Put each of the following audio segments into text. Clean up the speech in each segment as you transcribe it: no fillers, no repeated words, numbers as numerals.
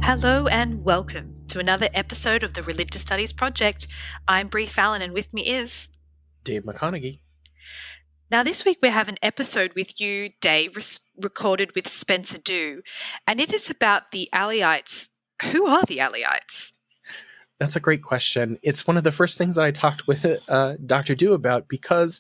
Hello and welcome to another episode of the Religious Studies Project. I'm Bree Fallon and with me is Dave McConeghy. Now this week we have an episode with you, Dave, recorded with Spencer Dew, and it is about the Aliites. Who are the Aliites? That's a great question. It's one of the first things that I talked with Dr. Dew about, because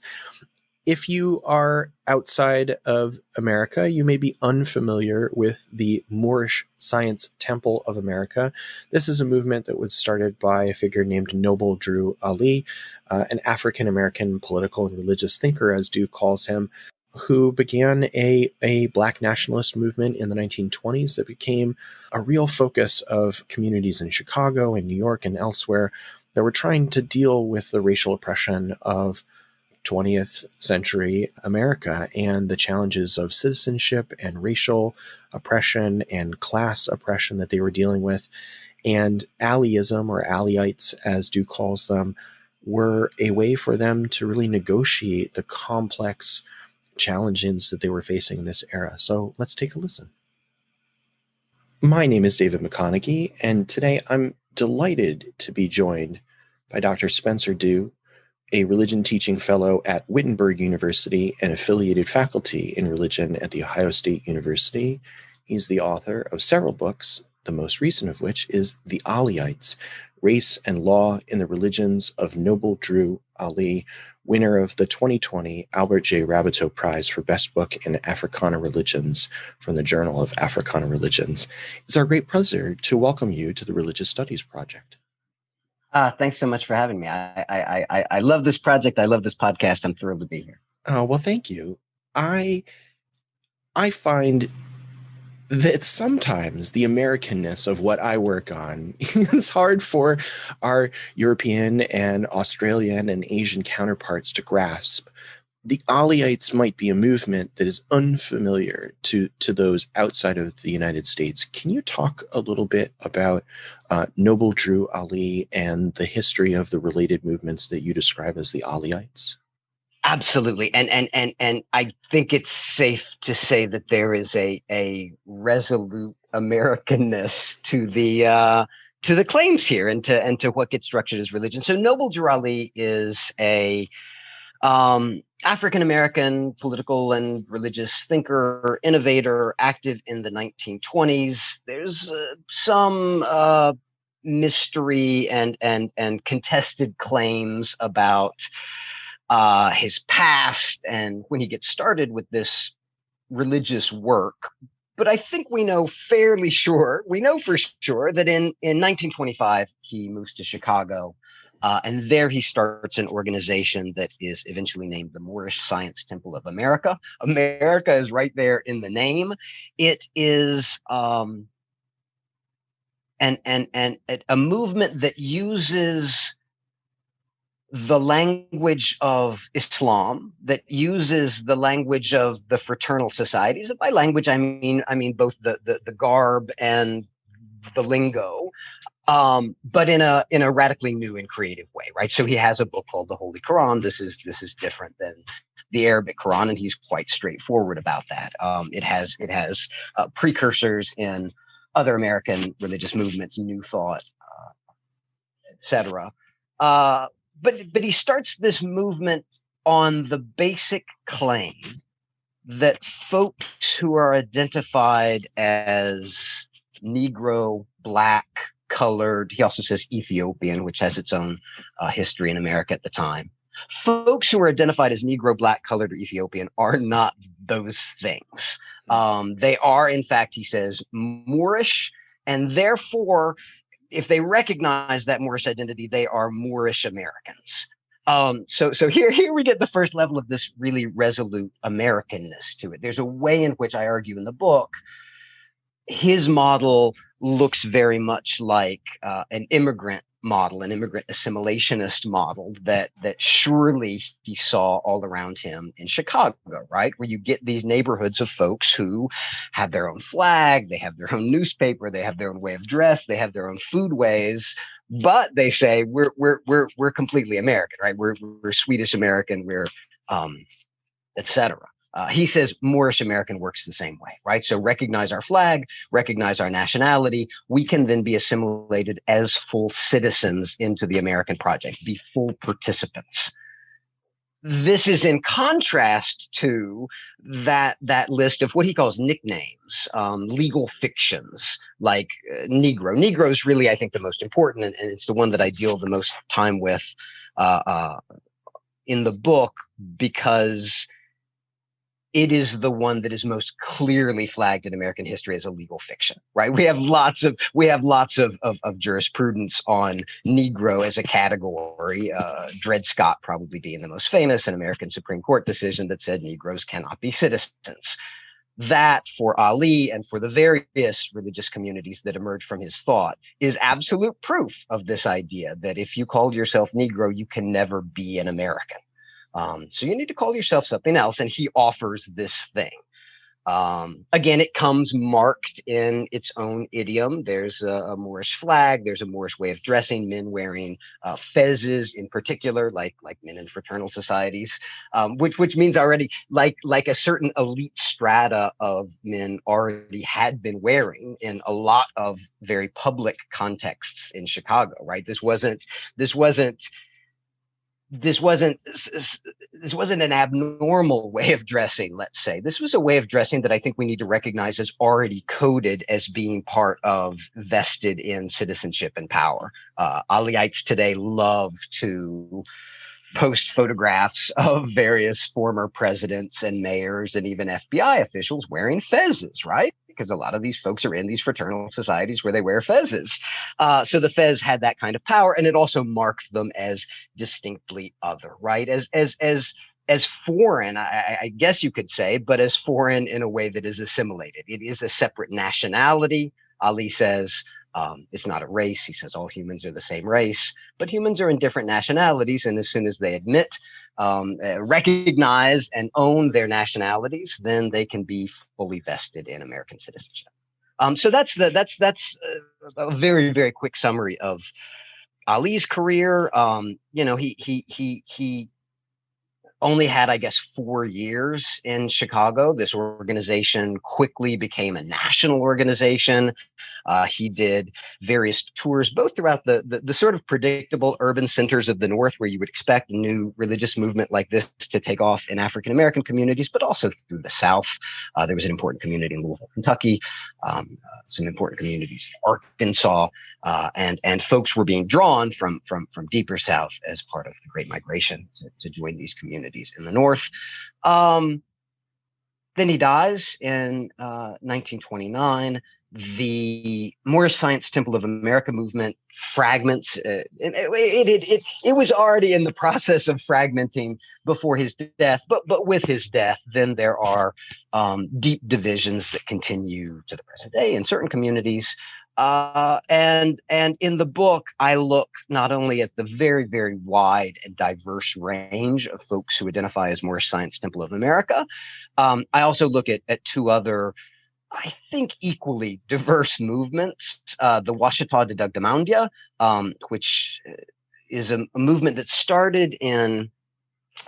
if you are outside of America, you may be unfamiliar with the Moorish Science Temple of America. This is a movement that was started by a figure named Noble Drew Ali, an African-American political and religious thinker, as Dew calls him, who began a Black nationalist movement in the 1920s that became a real focus of communities in Chicago and New York and elsewhere that were trying to deal with the racial oppression of 20th century America and the challenges of citizenship and racial oppression and class oppression that they were dealing with. And Aliism, or Aliites as Dew calls them, were a way for them to really negotiate the complex challenges that they were facing in this era. So let's take a listen. My name is David McConeghy, and today I'm delighted to be joined by Dr. Spencer Dew, a religion teaching fellow at Wittenberg University and affiliated faculty in religion at The Ohio State University. He's the author of several books, the most recent of which is The Aliites, Race and Law in the Religions of Noble Drew Ali, winner of the 2020 Albert J. Raboteau Prize for Best Book in Africana Religions from the Journal of Africana Religions. It's our great pleasure to welcome you to the Religious Studies Project. Thanks so much for having me. I love this project. I love this podcast. I'm thrilled to be here. Oh, well, thank you. I find that sometimes the Americanness of what I work on is hard for our European and Australian and Asian counterparts to grasp. The Aliites might be a movement that is unfamiliar to those outside of the United States. Can you talk a little bit about Noble Drew Ali and the history of the related movements that you describe as the Aliites? Absolutely, and I think it's safe to say that there is a resolute Americanness to the claims here, and to what gets structured as religion. So Noble Drew Ali is a African-American political and religious thinker, innovator, active in the 1920s. There's some mystery and contested claims about his past and when he gets started with this religious work. But I think we know for sure that in 1925, he moves to Chicago. And there he starts an organization that is eventually named the Moorish Science Temple of America. America is right there in the name. It is a movement that uses the language of Islam, that uses the language of the fraternal societies. And by language, I mean both the garb and the lingo. But in a radically new and creative way, right? So he has a book called the Holy Quran. This is different than the Arabic Quran, and he's quite straightforward about that. It has precursors in other American religious movements, New Thought, etc. But he starts this movement on the basic claim that folks who are identified as Negro, Black, colored, he also says Ethiopian, which has its own history in America at the time. Folks who are identified as Negro, Black, colored, or Ethiopian are not those things. They are, in fact, he says, Moorish, and therefore, if they recognize that Moorish identity, they are Moorish Americans. So here we get the first level of this really resolute Americanness to it. There's a way in which I argue in the book, his model looks very much like an immigrant model, an immigrant assimilationist model that surely he saw all around him in Chicago, right? Where you get these neighborhoods of folks who have their own flag, they have their own newspaper, they have their own way of dress, they have their own foodways, but they say we're completely American, right? We're Swedish American, we're etc. He says Moorish American works the same way, right? So recognize our flag, recognize our nationality. We can then be assimilated as full citizens into the American project, be full participants. This is in contrast to that list of what he calls nicknames, legal fictions like Negro. Negro is really, I think, the most important, and it's the one that I deal the most time with in the book, because it is the one that is most clearly flagged in American history as a legal fiction, right? We have lots of jurisprudence on Negro as a category. Dred Scott probably being the most famous, an American Supreme Court decision that said Negroes cannot be citizens. That, for Ali and for the various religious communities that emerged from his thought, is absolute proof of this idea that if you called yourself Negro, you can never be an American. So you need to call yourself something else. And he offers this thing. Again, it comes marked in its own idiom. There's a Moorish flag. There's a Moorish way of dressing, men wearing fezzes in particular, like men in fraternal societies, which means already like a certain elite strata of men already had been wearing in a lot of very public contexts in Chicago, right? This wasn't an abnormal way of dressing, let's say. This was a way of dressing that I think we need to recognize as already coded as being part of vested in citizenship and power. Aliites today love to post photographs of various former presidents and mayors and even FBI officials wearing fezzes, right? Because a lot of these folks are in these fraternal societies where they wear fezzes. So the fez had that kind of power, and it also marked them as distinctly other, right? As foreign, I guess you could say, but as foreign in a way that is assimilated. It is a separate nationality. Ali says, it's not a race. He says all humans are the same race, but humans are in different nationalities. And as soon as they admit, recognize, and own their nationalities, then they can be fully vested in American citizenship. So that's a very, very quick summary of Ali's career. He only had, I guess, 4 years in Chicago. This organization quickly became a national organization. He did various tours, both throughout the sort of predictable urban centers of the North, where you would expect a new religious movement like this to take off in African-American communities, but also through the South. There was an important community in Louisville, Kentucky, some important communities in Arkansas, and folks were being drawn from deeper South as part of the Great Migration to join these communities in the North. Then he dies in 1929. The Moorish Science Temple of America movement fragments. It was already in the process of fragmenting before his death, but with his death, then there are deep divisions that continue to the present day in certain communities. And in the book, I look not only at the very, very wide and diverse range of folks who identify as Moorish Science Temple of America. I also look at two other, I think, equally diverse movements. The Washita de Dugdamandia, which is a movement that started in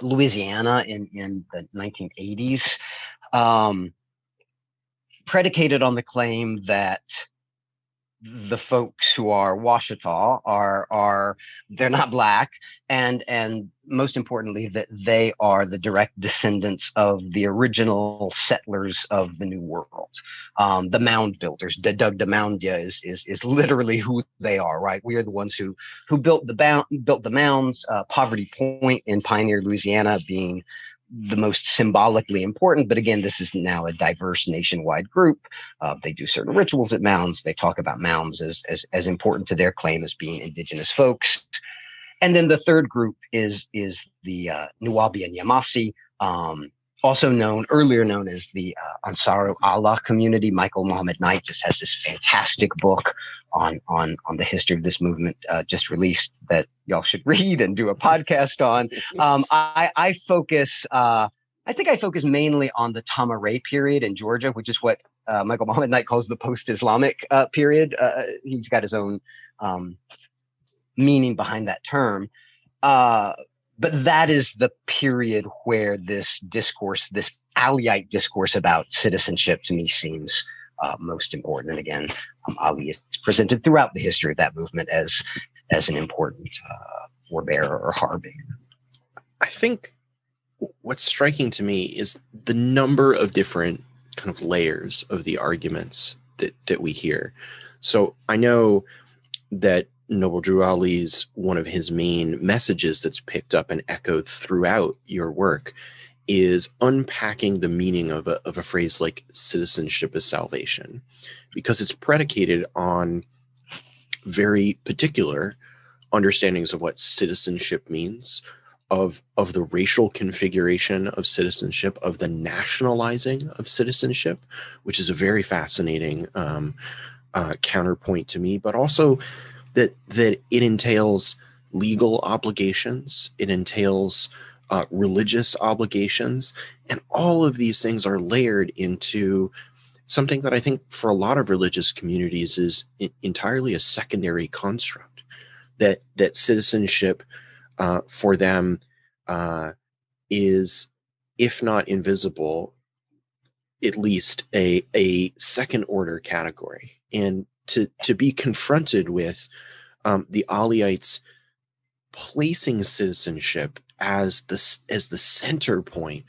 Louisiana in the 1980s, predicated on the claim that the folks who are Washita they're not Black, and most importantly that they are the direct descendants of the original settlers of the New World, the mound builders. The Dugdamandia is literally who they are, right? We are the ones who built the mounds. Poverty Point in Pioneer, Louisiana, being the most symbolically important. But again, this is now a diverse nationwide group. They do certain rituals at mounds. They talk about mounds as important to their claim as being indigenous folks. And then the third group is the Nuwabi and Yamasi, earlier known as the Ansaru Allah community. Michael Muhammad Knight just has this fantastic book on the history of this movement, just released, that y'all should read and do a podcast on. I think I focus mainly on the Tamaray period in Georgia, which is what Michael Muhammad Knight calls the post-Islamic period. He's got his own meaning behind that term. But that is the period where this discourse, this Alliite discourse about citizenship to me seems most important. And again, Ali is presented throughout the history of that movement as an important forebearer or harbinger. I think what's striking to me is the number of different kind of layers of the arguments that we hear. So I know that Noble Drew Ali's one of his main messages that's picked up and echoed throughout your work is unpacking the meaning of a phrase like citizenship is salvation, because it's predicated on very particular understandings of what citizenship means, of the racial configuration of citizenship, of the nationalizing of citizenship, which is a very fascinating counterpoint to me, but also that it entails legal obligations, it entails religious obligations, and all of these things are layered into something that I think for a lot of religious communities is entirely a secondary construct. That citizenship for them is, if not invisible, at least a second order category. And to be confronted with the Alliites placing citizenship as the center point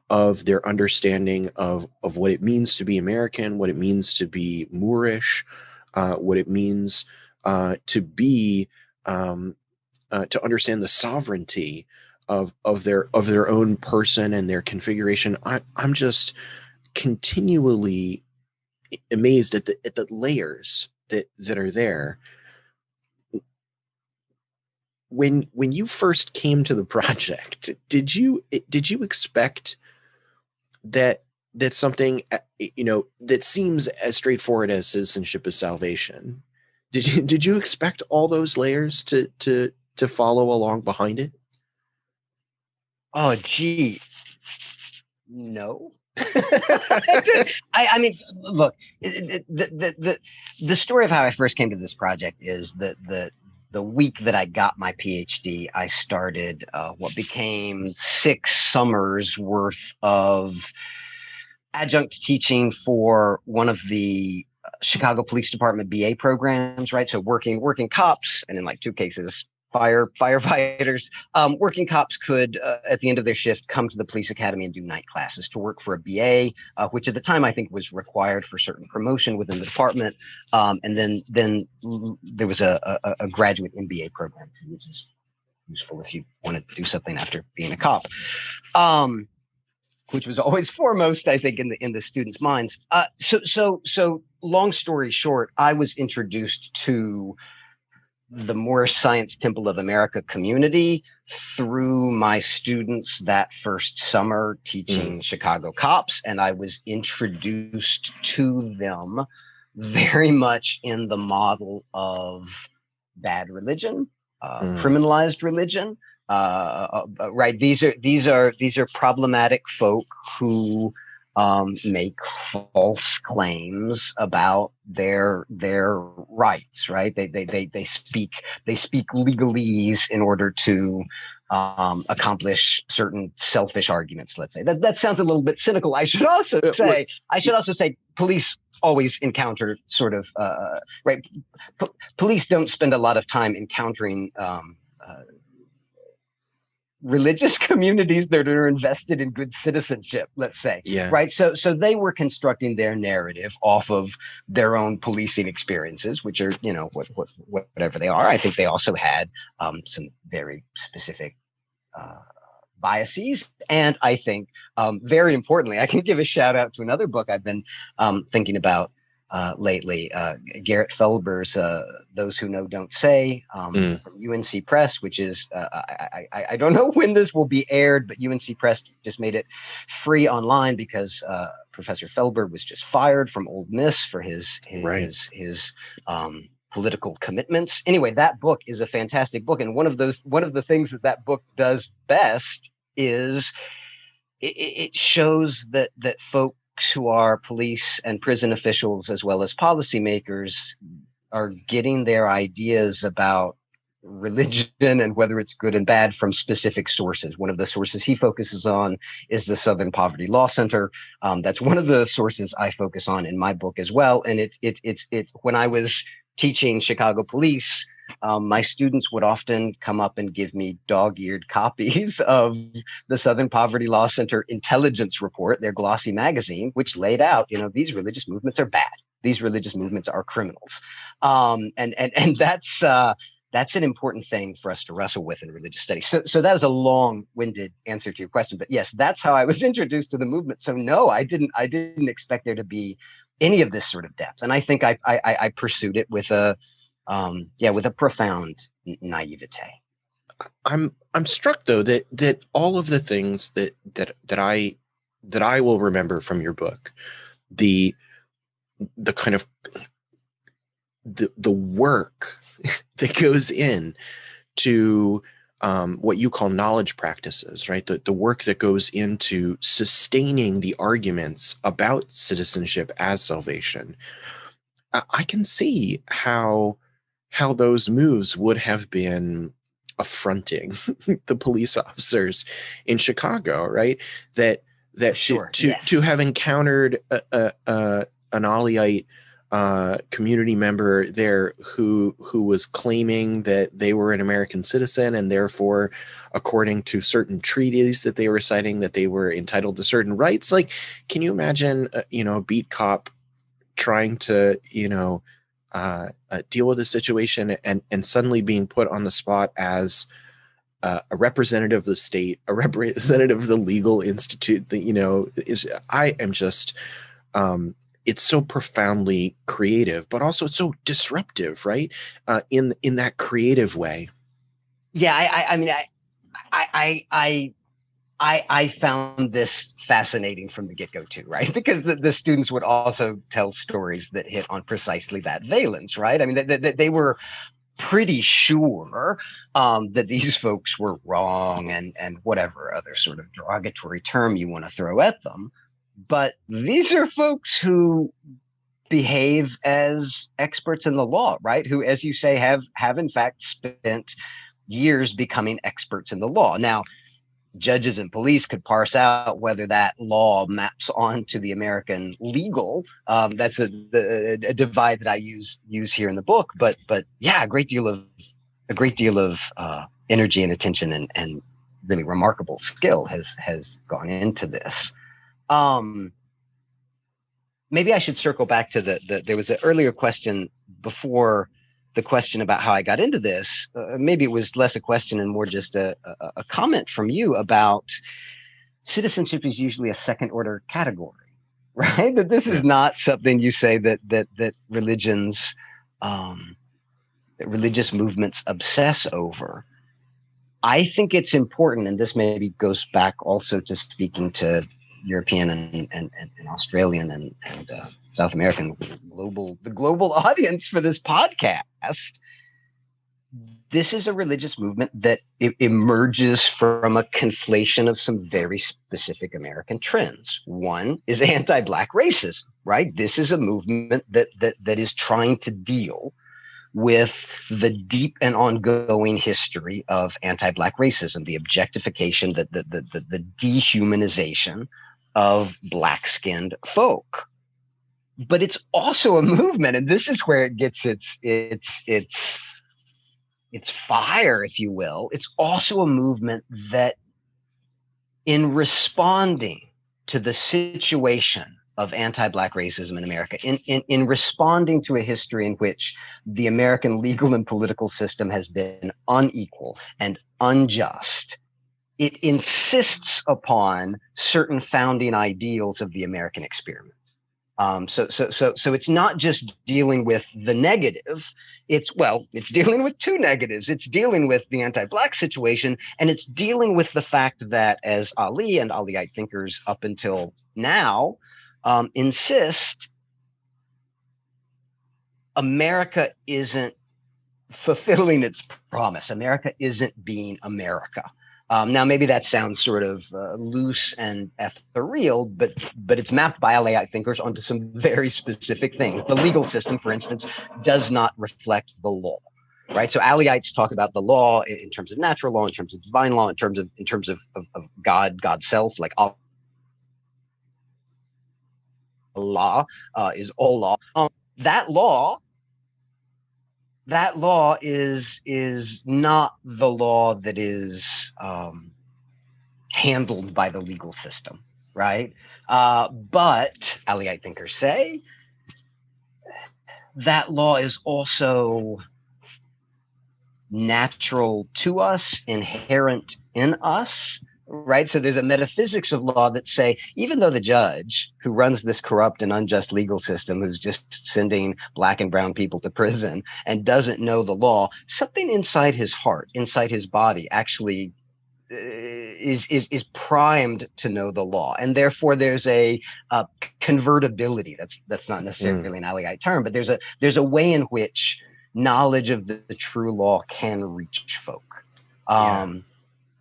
of their understanding of what it means to be American, what it means to be Moorish, what it means to be to understand the sovereignty of their own person and their configuration. I'm just continually amazed at the layers that are there. When you first came to the project, did you expect that something that seems as straightforward as citizenship is salvation? Did you expect all those layers to follow along behind it? Oh, gee, no. I mean, look, the story of how I first came to this project is that the week that I got my PhD, I started what became 6 summers worth of adjunct teaching for one of the Chicago Police Department BA programs, right? So working cops, and in like 2 cases, firefighters. Working cops could, at the end of their shift, come to the police academy and do night classes to work for a BA, which at the time I think was required for certain promotion within the department. And then there was a graduate MBA program, which is useful if you wanted to do something after being a cop. Which was always foremost, I think, in the students' minds. So long story short, I was introduced to the Moorish Science Temple of America community through my students that first summer teaching Chicago cops, and I was introduced to them very much in the model of bad religion, criminalized religion. Right. These are problematic folk who make false claims about their rights. Right. They speak legalese in order to accomplish certain selfish arguments. Let's say that sounds a little bit cynical. I should also say police always encounter sort of right. Police don't spend a lot of time encountering religious communities that are invested in good citizenship, let's say. Yeah. Right. So they were constructing their narrative off of their own policing experiences, which are, whatever they are. I think they also had some very specific biases. And I think very importantly, I can give a shout out to another book I've been thinking about lately, Garrett Felber's Those Who Know Don't Say, from UNC Press, which is, I don't know when this will be aired, but UNC Press just made it free online because Professor Felber was just fired from Ole Miss for his political commitments. Anyway, that book is a fantastic book. And one of the things that book does best is it shows that folks who are police and prison officials, as well as policymakers, are getting their ideas about religion and whether it's good and bad from specific sources. One of the sources he focuses on is the Southern Poverty Law Center. That's one of the sources I focus on in my book as well. And it's when I was teaching Chicago police, my students would often come up and give me dog-eared copies of the Southern Poverty Law Center Intelligence Report, their glossy magazine, which laid out, these religious movements are bad. These religious movements are criminals. And that's an important thing for us to wrestle with in religious studies. So that was a long-winded answer to your question, but yes, that's how I was introduced to the movement. So no, I didn't expect there to be any of this sort of depth, and I think I pursued it with a profound naivete. I'm struck though that all of the things that I will remember from your book, the kind of the work that goes in to what you call knowledge practices, right? The work that goes into sustaining the arguments about citizenship as salvation. I can see how those moves would have been affronting the police officers in Chicago, right? That Sure, to have encountered an Alliite community member there who was claiming that they were an American citizen and therefore, according to certain treaties that they were citing, that they were entitled to certain rights. Like, can you imagine, a beat cop trying to, deal with the situation and suddenly being put on the spot as a representative of the state, a representative of the legal institute that, I am just, it's so profoundly creative, but also it's so disruptive, right? In that creative way. Yeah, I found this fascinating from the get-go too, right? Because the students would also tell stories that hit on precisely that valence, right? I mean, they were pretty sure that these folks were wrong and whatever other sort of derogatory term you want to throw at them. But these are folks who behave as experts in the law, right? Who, as you say, have in fact spent years becoming experts in the law. Now, judges and police could parse out whether that law maps onto the American legal. That's a divide that I use here in the book. But yeah, a great deal of energy and attention and really remarkable skill has gone into this. Maybe I should circle back to there was an earlier question before the question about how I got into this. Maybe it was less a question and more just a comment from you about citizenship is usually a second order category, right? That this is not something you say that religions, that religious movements obsess over. I think it's important, and this maybe goes back also to speaking to European and Australian and South American the global audience for this podcast. This is a religious movement that emerges from a conflation of some very specific American trends. One is anti-Black racism, right? This is a movement that is trying to deal with the deep and ongoing history of anti-Black racism, the objectification, the dehumanization of Black-skinned folk. But it's also a movement, and this is where it gets its fire, if you will. It's also a movement that, in responding to the situation of anti-Black racism in America, in responding to a history in which the American legal and political system has been unequal and unjust, it insists upon certain founding ideals of the American experiment. So it's not just dealing with the negative. It's dealing with two negatives. It's dealing with the anti-Black situation, and it's dealing with the fact that, as Ali and Aliite thinkers up until now insist, America isn't fulfilling its promise. America isn't being America. Now, maybe that sounds sort of loose and ethereal, but it's mapped by Aliite thinkers onto some very specific things. The legal system, for instance, does not reflect the law. right? So Alliites talk about the law in terms of natural law, in terms of divine law, in terms of God, God's self, like Allah is all law. That law is not the law that is handled by the legal system, right? But Alliite thinkers say that law is also natural to us, inherent in us, right? So there's a metaphysics of law that say, even though the judge who runs this corrupt and unjust legal system, who's just sending black and brown people to prison and doesn't know the law, something inside his heart, inside his body, actually is primed to know the law, and therefore there's a convertibility. That's not necessarily an Alliite term, but there's a way in which knowledge of the true law can reach folk.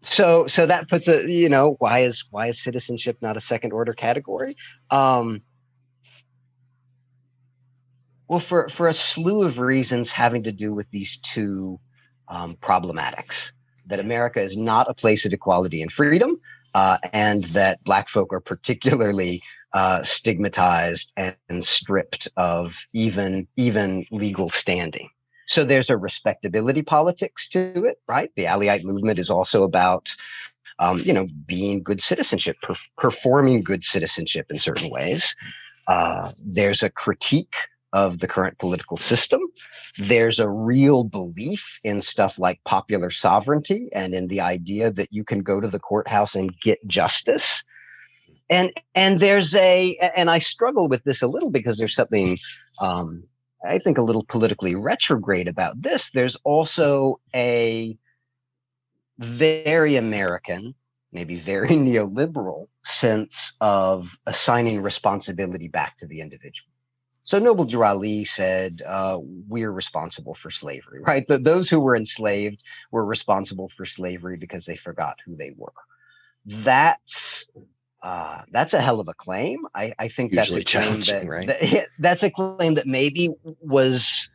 So that puts why is citizenship not a second order category? Well, for a slew of reasons having to do with these two problematics. That America is not a place of equality and freedom, and that Black folk are particularly stigmatized and stripped of even legal standing. So there's a respectability politics to it, right? The Alliite movement is also about, being good citizenship, performing good citizenship in certain ways. There's a critique of the current political system. There's a real belief in stuff like popular sovereignty and in the idea that you can go to the courthouse and get justice. And there's and I struggle with this a little because there's something, I think, a little politically retrograde about this. There's also a very American, maybe very neoliberal sense of assigning responsibility back to the individual. So Noble Drew Ali said, we're responsible for slavery, right? Those who were enslaved were responsible for slavery because they forgot who they were. That's a hell of a claim. I think Usually that's a claim challenging, right? That's a claim that maybe was.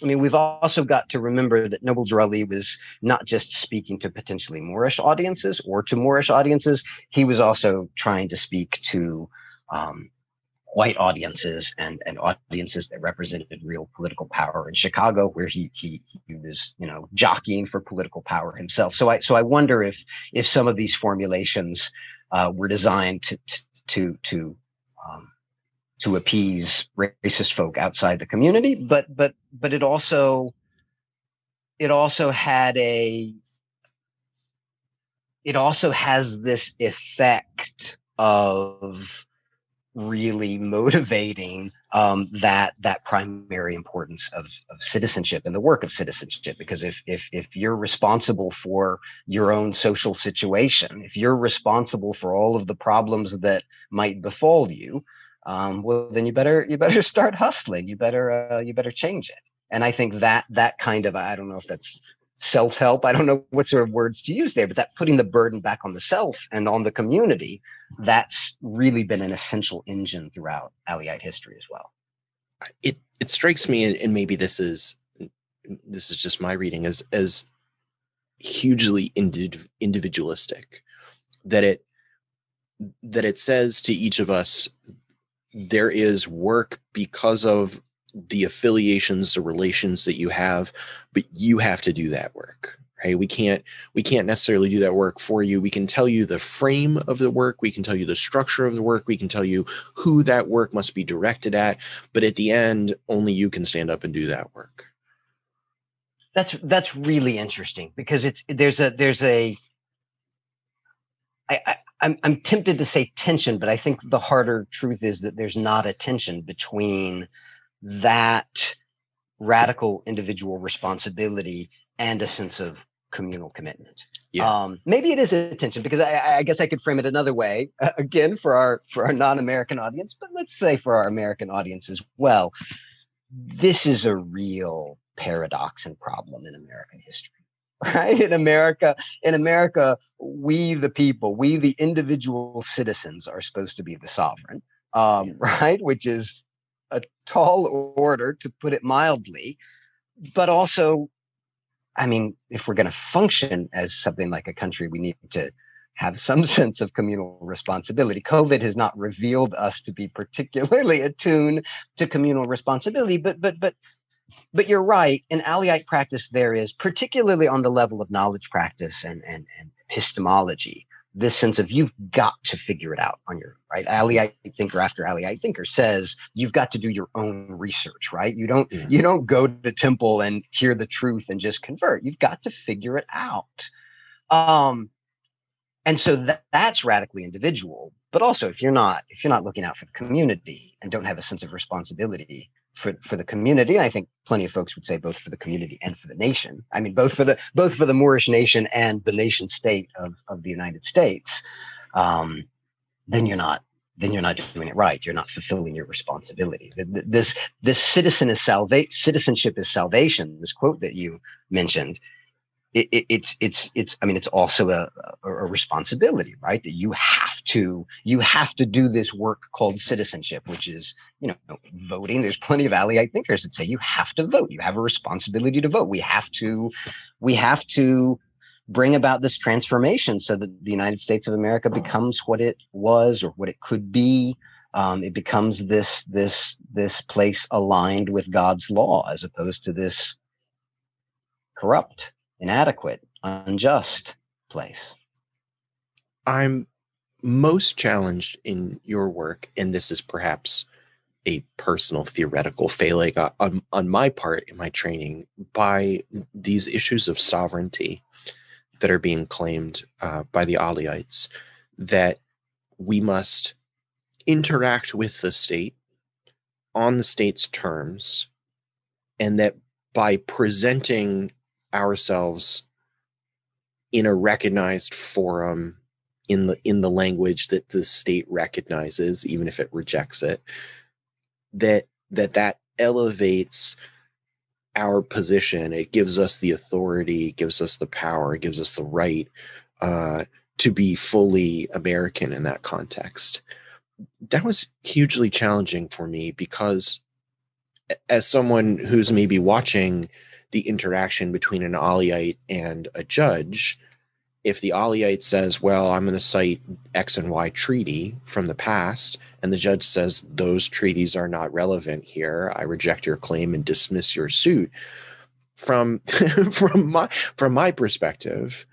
I mean, we've also got to remember that Noble Drew Ali was not just speaking to potentially Moorish audiences or to Moorish audiences. He was also trying to speak to white audiences and audiences that represented real political power in Chicago, where he was, jockeying for political power himself. So I wonder if some of these formulations were designed to appease racist folk outside the community, but it also has this effect of really motivating that primary importance of citizenship and the work of citizenship. Because if you're responsible for your own social situation, if you're responsible for all of the problems that might befall you, well, then you better start hustling. You better change it. And I think that kind of, I don't know if that's self-help, I don't know what sort of words to use there, but that putting the burden back on the self and on the community, that's really been an essential engine throughout Alliite history as well. It strikes me, and maybe this is just my reading, as hugely individualistic, that it says to each of us, there is work because of the affiliations, the relations that you have, but you have to do that work, right? We can't necessarily do that work for you. We can tell you the frame of the work. We can tell you the structure of the work. We can tell you who that work must be directed at. But at the end, only you can stand up and do that work. That's really interesting, because I'm tempted to say tension, but I think the harder truth is that there's not a tension between that radical individual responsibility and a sense of communal commitment. Yeah. Maybe it is a tension, because I guess I could frame it another way, again, for our non-American audience, but let's say for our American audience as well. This is a real paradox and problem in American history. Right? In America, we the people, we the individual citizens are supposed to be the sovereign, right? Which is a tall order, to put it mildly, but also I mean, if we're going to function as something like a country, we need to have some sense of communal responsibility. COVID has not revealed us to be particularly attuned to communal responsibility, but you're right. In Alliite practice, there is, particularly on the level of knowledge practice and epistemology, this sense of you've got to figure it out on your right. Alliite thinker after Alliite thinker says you've got to do your own research, right? You don't go to the temple and hear the truth and just convert. You've got to figure it out. And so that's radically individual. But also, if you're not looking out for the community and don't have a sense of responsibility for the community, and I think plenty of folks would say both for the community and for the nation. I mean, both for the Moorish nation and the nation state of the United States. Then you're not doing it right. You're not fulfilling your responsibility. This citizenship is salvation. This quote that you mentioned. It's also a responsibility, right? That you have to do this work called citizenship, which is, voting. There's plenty of Alliite thinkers that say you have to vote. You have a responsibility to vote. We have to bring about this transformation so that the United States of America becomes what it was or what it could be. It becomes this place aligned with God's law as opposed to this corrupt, inadequate, unjust place. I'm most challenged in your work, and this is perhaps a personal theoretical failing on my part in my training, by these issues of sovereignty that are being claimed by the Alliites, that we must interact with the state on the state's terms, and that by presenting ourselves in a recognized forum in the language that the state recognizes, even if it rejects it, that elevates our position. It gives us the authority, gives us the power, gives us the right to be fully American in that context. That was hugely challenging for me, because as someone who's maybe watching the interaction between an Alliite and a judge, if the Alliite says, well, I'm going to cite X and Y treaty from the past, and the judge says those treaties are not relevant here, I reject your claim and dismiss your suit, from my perspective,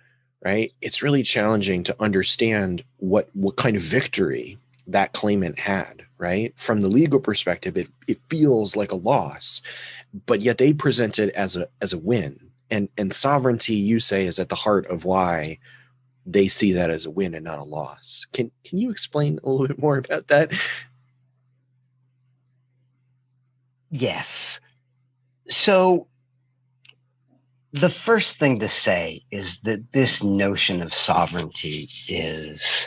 right, it's really challenging to understand what kind of victory that claimant had, right? From the legal perspective, it feels like a loss, but yet they present it as a win. And sovereignty, you say, is at the heart of why they see that as a win and not a loss. Can you explain a little bit more about that? Yes. So the first thing to say is that this notion of sovereignty is,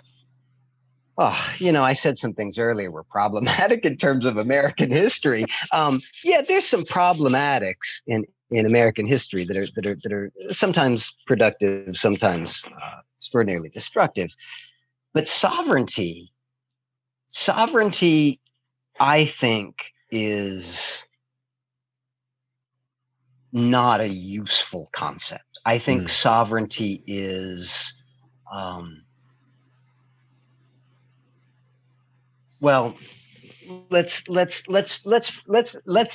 I said some things earlier were problematic in terms of American history. There's some problematics in American history that are sometimes productive, sometimes extraordinarily destructive. But sovereignty, I think, is not a useful concept. I think sovereignty is, let's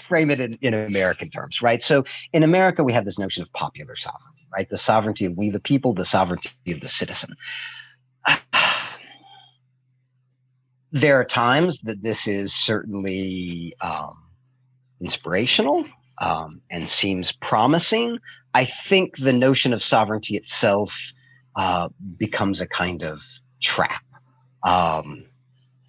frame it in American terms, right? So in America, we have this notion of popular sovereignty, right? The sovereignty of we the people, the sovereignty of the citizen. There are times that this is certainly inspirational and seems promising. I think the notion of sovereignty itself becomes a kind of trap.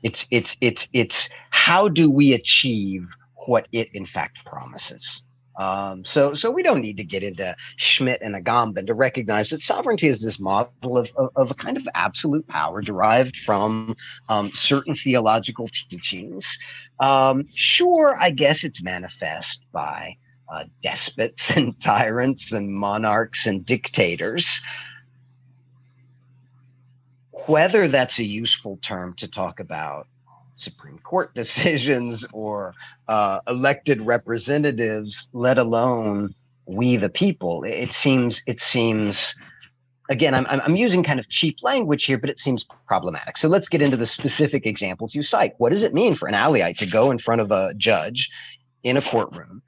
It's how do we achieve what it in fact promises? So we don't need to get into Schmidt and Agamben to recognize that sovereignty is this model of a kind of absolute power derived from certain theological teachings. Sure, I guess it's manifest by despots and tyrants and monarchs and dictators. Whether that's a useful term to talk about Supreme Court decisions or elected representatives, let alone we the people, it seems again, I'm using kind of cheap language here, but it seems problematic. So let's get into the specific examples you cite. What does it mean for an Alliite to go in front of a judge in a courtroom,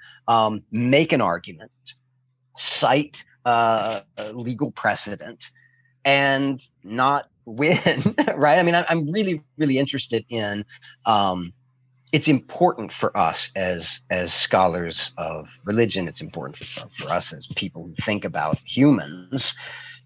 make an argument, cite legal precedent, and not win? Right? I mean, I'm really, really interested in. It's important for us as scholars of religion. It's important for us as people who think about humans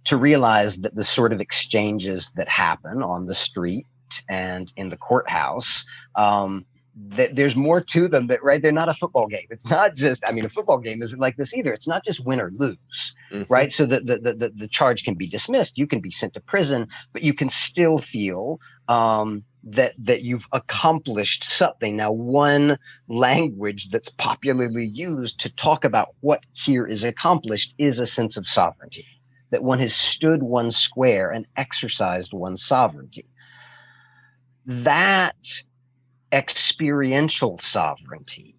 to realize that the sort of exchanges that happen on the street and in the courthouse, that there's more to them, that, right? They're not a football game. It's not just, I mean, a football game isn't like this either. It's not just win or lose, right? So the charge can be dismissed. You can be sent to prison, but you can still feel that you've accomplished something. Now, one language that's popularly used to talk about what here is accomplished is a sense of sovereignty, that one has stood one square and exercised one's sovereignty. That experiential sovereignty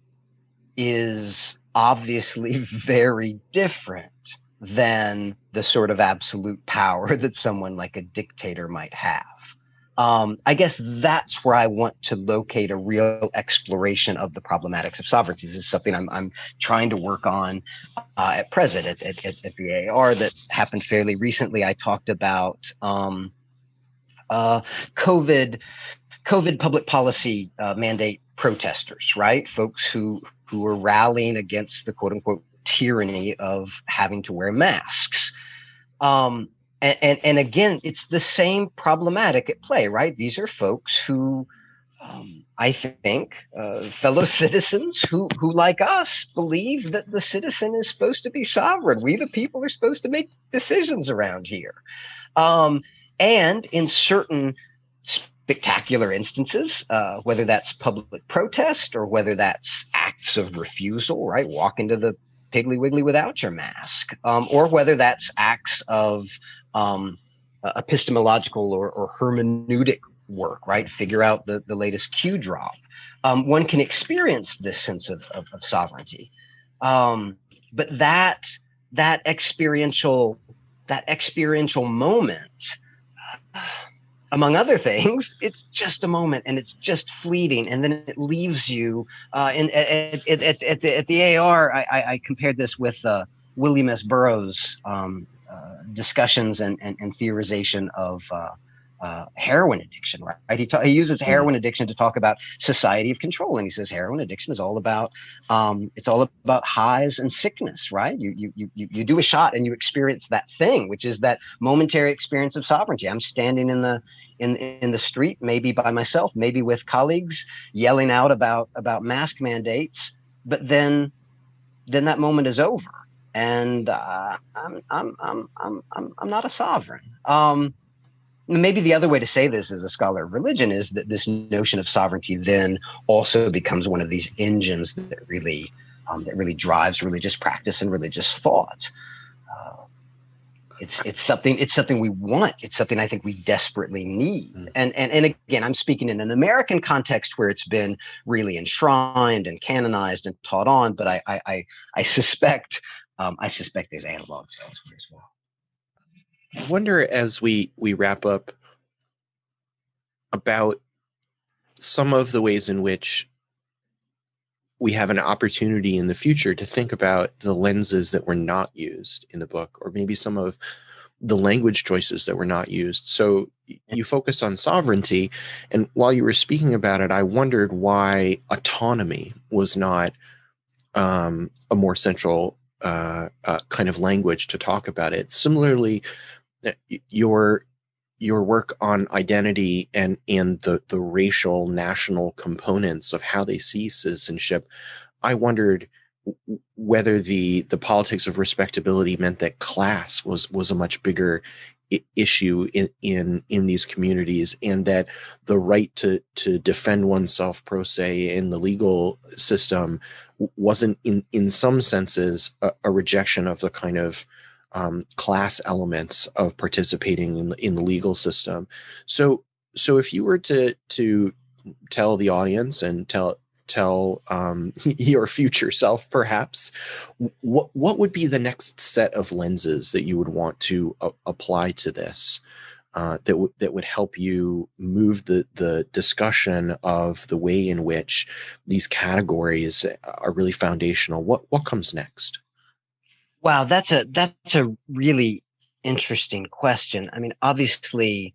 is obviously very different than the sort of absolute power that someone like a dictator might have. I guess that's where I want to locate a real exploration of the problematics of sovereignty. This is something I'm trying to work on at present at the AAR that happened fairly recently. I talked about COVID public policy mandate protesters, right? Folks who are rallying against the quote unquote tyranny of having to wear masks. And again, it's the same problematic at play, right? These are folks who, I think, fellow citizens who, like us, believe that the citizen is supposed to be sovereign. We, the people, are supposed to make decisions around here. And in certain spectacular instances, whether that's public protest or whether that's acts of refusal, right? Walk into the Piggly Wiggly without your mask, or whether that's acts of epistemological or hermeneutic work, right? Figure out the latest Q drop. One can experience this sense of sovereignty. But that experiential moment, among other things, it's just a moment and it's just fleeting, and then it leaves you. At the AR, I compared this with William S. Burroughs' discussions and theorization of heroin addiction. Right? He uses heroin addiction to talk about society of control, and he says heroin addiction is all about it's all about highs and sickness. Right? You do a shot and you experience that thing, which is that momentary experience of sovereignty. I'm standing in the street, maybe by myself, maybe with colleagues, yelling out about mask mandates, but then that moment is over, and I'm not a sovereign. Maybe the other way to say this as a scholar of religion is that this notion of sovereignty then also becomes one of these engines that really drives religious practice and religious thought. It's something we want. It's something I think we desperately need. And again, I'm speaking in an American context where it's been really enshrined and canonized and taught on, but I suspect there's analogs elsewhere as well. I wonder, as we wrap up, about some of the ways in which we have an opportunity in the future to think about the lenses that were not used in the book, or maybe some of the language choices that were not used. So you focus on sovereignty, and while you were speaking about it, I wondered why autonomy was not a more central kind of language to talk about it. Similarly, your work on identity and the racial national components of how they see citizenship, I wondered whether the politics of respectability meant that class was a much bigger issue in these communities, and that the right to defend oneself pro se in the legal system wasn't in some senses a rejection of the kind of class elements of participating in the legal system. So if you were to tell the audience and tell tell your future self, perhaps, what would be the next set of lenses that you would want to apply to this? That would help you move the discussion of the way in which these categories are really foundational. What comes next? Wow, that's a really interesting question. I mean, obviously,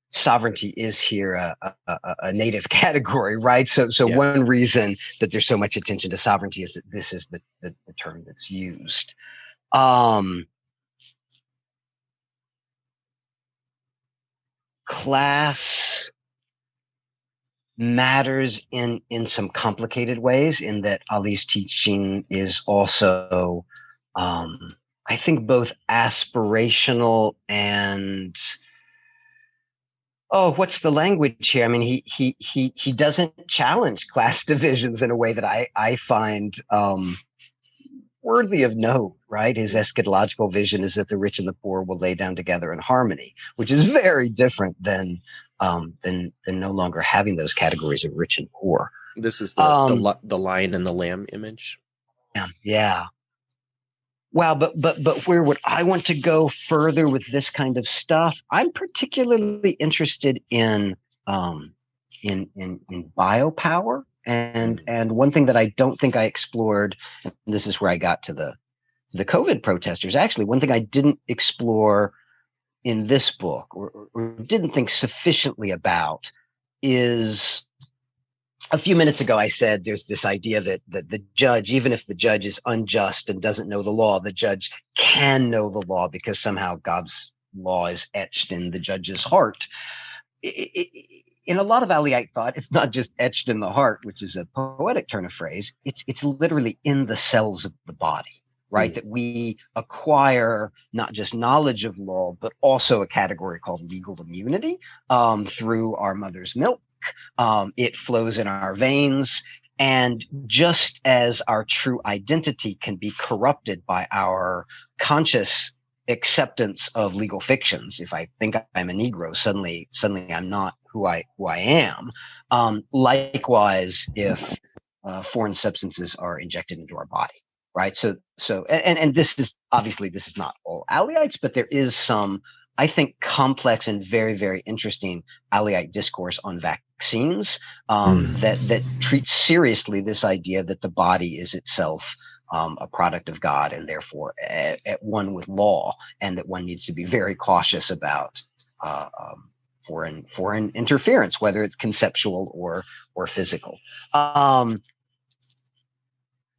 sovereignty is here a native category, right? So Yeah. one reason that there's so much attention to sovereignty is that this is the term that's used. Class matters in some complicated ways, in that Ali's teaching is also, I think, both aspirational and, oh, what's the language here? I mean, he doesn't challenge class divisions in a way that I find worthy of note, right? His eschatological vision is that the rich and the poor will lay down together in harmony, which is very different than no longer having those categories of rich and poor. This is the lion and the lamb image. Yeah. Wow, but where would I want to go further with this kind of stuff? I'm particularly interested in biopower, and one thing that I don't think I explored, and this is where I got to the COVID protesters. Actually, one thing I didn't explore in this book, or didn't think sufficiently about, is, a few minutes ago I said there's this idea that the judge, even if the judge is unjust and doesn't know the law, the judge can know the law because somehow God's law is etched in the judge's heart. In a lot of Alliite thought, it's not just etched in the heart, which is a poetic turn of phrase. It's literally in the cells of the body, right? That we acquire not just knowledge of law, but also a category called legal immunity through our mother's milk. It flows in our veins. And just as our true identity can be corrupted by our conscious acceptance of legal fictions, if I think I'm a Negro, suddenly I'm not who I am. Likewise, if foreign substances are injected into our body, right? So this is obviously, this is not all Alliites, but there is some, I think, complex and very, very interesting Alliite discourse on vaccines that treats seriously this idea that the body is itself a product of God, and therefore at one with law, and that one needs to be very cautious about foreign interference, whether it's conceptual or physical.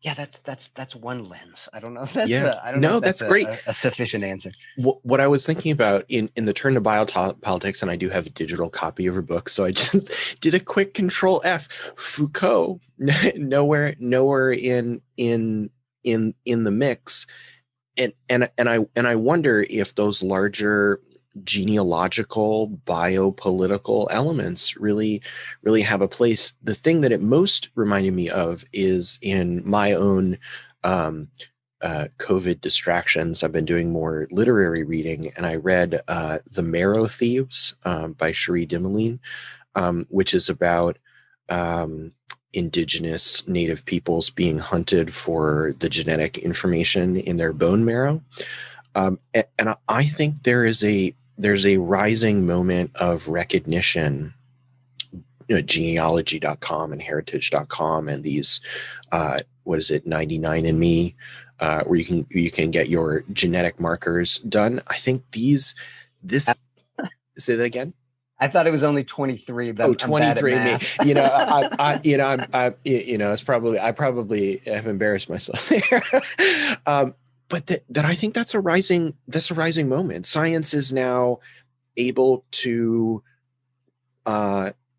Yeah, that's one lens. I don't know if that's that's great. A sufficient answer. What I was thinking about in the Turn to Biopolitics, and I do have a digital copy of her book, so I just did a quick Control F. Foucault, nowhere in the mix, and I wonder if those larger genealogical biopolitical elements really have a place. The thing that it most reminded me of is in my own COVID distractions. I've been doing more literary reading, and I read The Marrow Thieves by Cherie Dimaline, which is about indigenous native peoples being hunted for the genetic information in their bone marrow. And I think there's a rising moment of recognition, genealogy.com and heritage.com and these, 99andMe, where you can get your genetic markers done. I think say that again. I thought it was only 23, but 23andMe. It's probably, I probably have embarrassed myself there. But that I think that's a rising moment. Science is now able to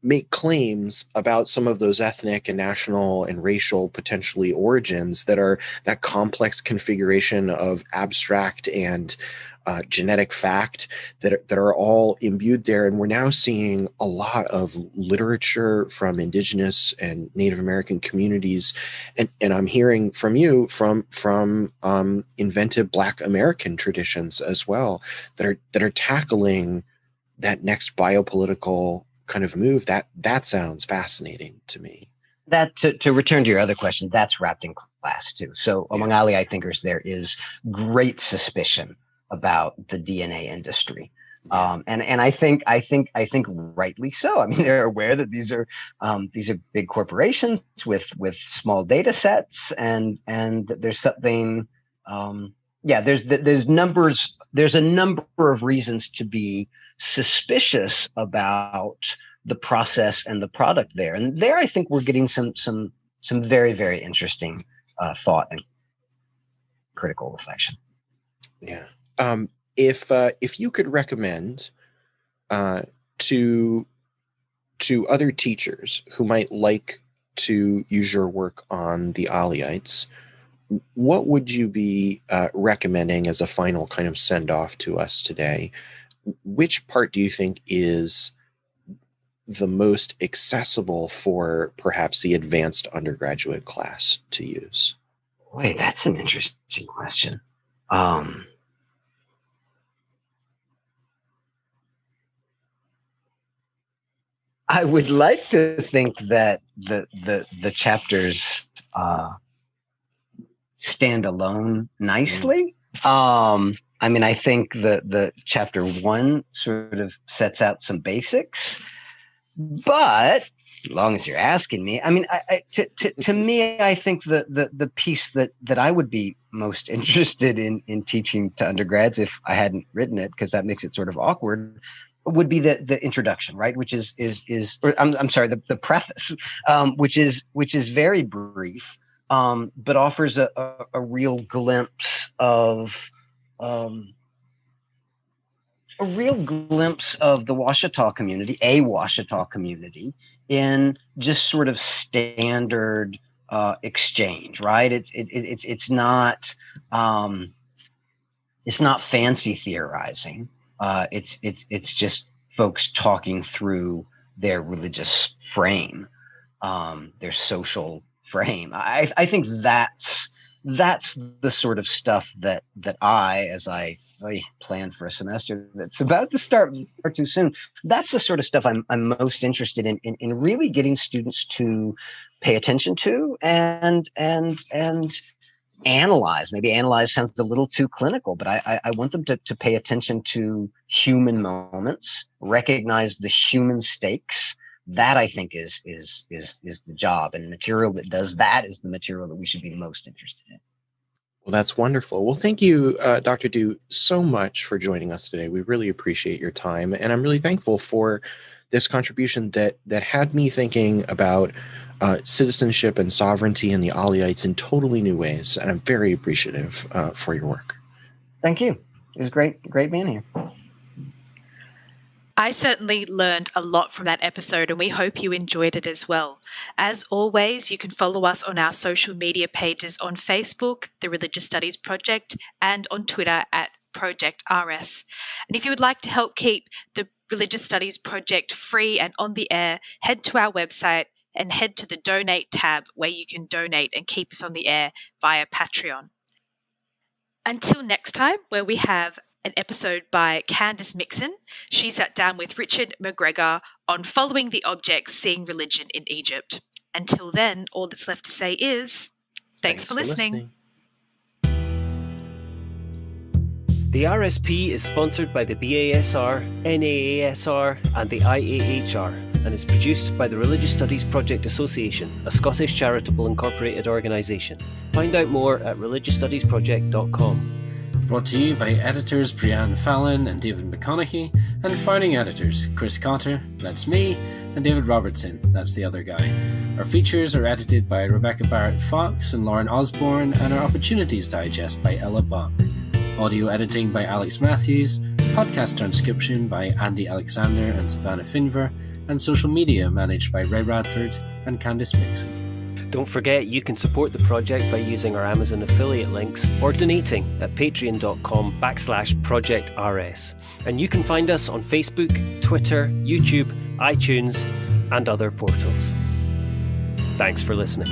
make claims about some of those ethnic and national and racial potentially origins that are that complex configuration of abstract and genetic fact that are all imbued there. And we're now seeing a lot of literature from indigenous and Native American communities. And I'm hearing from you from inventive Black American traditions as well that are tackling that next biopolitical kind of move. That sounds fascinating to me. that to return to your other question, that's wrapped in class too. So among Alliite thinkers, there is great suspicion about the DNA industry. And I think rightly so. I mean, they're aware that these are big corporations with small data sets, and there's something. There's numbers. There's a number of reasons to be suspicious about the process and the product there. And there, I think we're getting some very, very interesting thought and critical reflection. Yeah. If you could recommend to other teachers who might like to use your work on the Alliites, what would you be recommending as a final kind of send off to us today? Which part do you think is the most accessible for perhaps the advanced undergraduate class to use? Wait, that's an interesting question. I would like to think that the chapters stand alone nicely. I mean, I think the chapter 1 sort of sets out some basics, but as long as you're asking me, I mean, to me, I think the piece that I would be most interested in teaching to undergrads, if I hadn't written it, because that makes it sort of awkward, would be the introduction, right? Which is I'm sorry, the preface, which is very brief, but offers a real glimpse of the Ouachita community, a Ouachita community, in just sort of standard exchange, right? It's not fancy theorizing. It's just folks talking through their religious frame, their social frame. I think that's the sort of stuff that I, as I plan for a semester that's about to start far too soon, that's the sort of stuff I'm most interested in really getting students to pay attention to and analyze. Maybe analyze sounds a little too clinical, but I want them to pay attention to human moments, recognize the human stakes. That, I think, is the job, and the material that does that is the material that we should be most interested in. Well, that's wonderful. Well, thank you, Dr. Dew, so much for joining us today. We really appreciate your time, and I'm really thankful for this contribution that had me thinking about citizenship and sovereignty and the Alliites in totally new ways, and I'm very appreciative for your work. Thank you. It was great being here. I certainly learned a lot from that episode, and we hope you enjoyed it as well. As always, you can follow us on our social media pages on Facebook, the Religious Studies Project, and on Twitter at Project RS. And if you would like to help keep the Religious Studies Project free and on the air, head to our website and head to the Donate tab, where you can donate and keep us on the air via Patreon. Until next time, where we have an episode by Candice Mixon. She sat down with Richard McConeghy on following the objects, seeing religion in Egypt. Until then, all that's left to say is, thanks for listening. The RSP is sponsored by the BASR, NAASR and the IAHR, and is produced by the Religious Studies Project Association, a Scottish charitable incorporated organisation. Find out more at religiousstudiesproject.com. Brought to you by editors Brianne Fallon and David McConeghy, and founding editors Chris Cotter, that's me, and David Robertson, that's the other guy. Our features are edited by Rebecca Barrett-Fox and Lauren Osborne, and our Opportunities Digest by Ella Buck. Audio editing by Alex Matthews, podcast transcription by Andy Alexander and Savannah Finver, and social media managed by Ray Radford and Candice Mixon. Don't forget you can support the project by using our Amazon affiliate links or donating at patreon.com/projectrs. And you can find us on Facebook, Twitter, YouTube, iTunes, and other portals. Thanks for listening.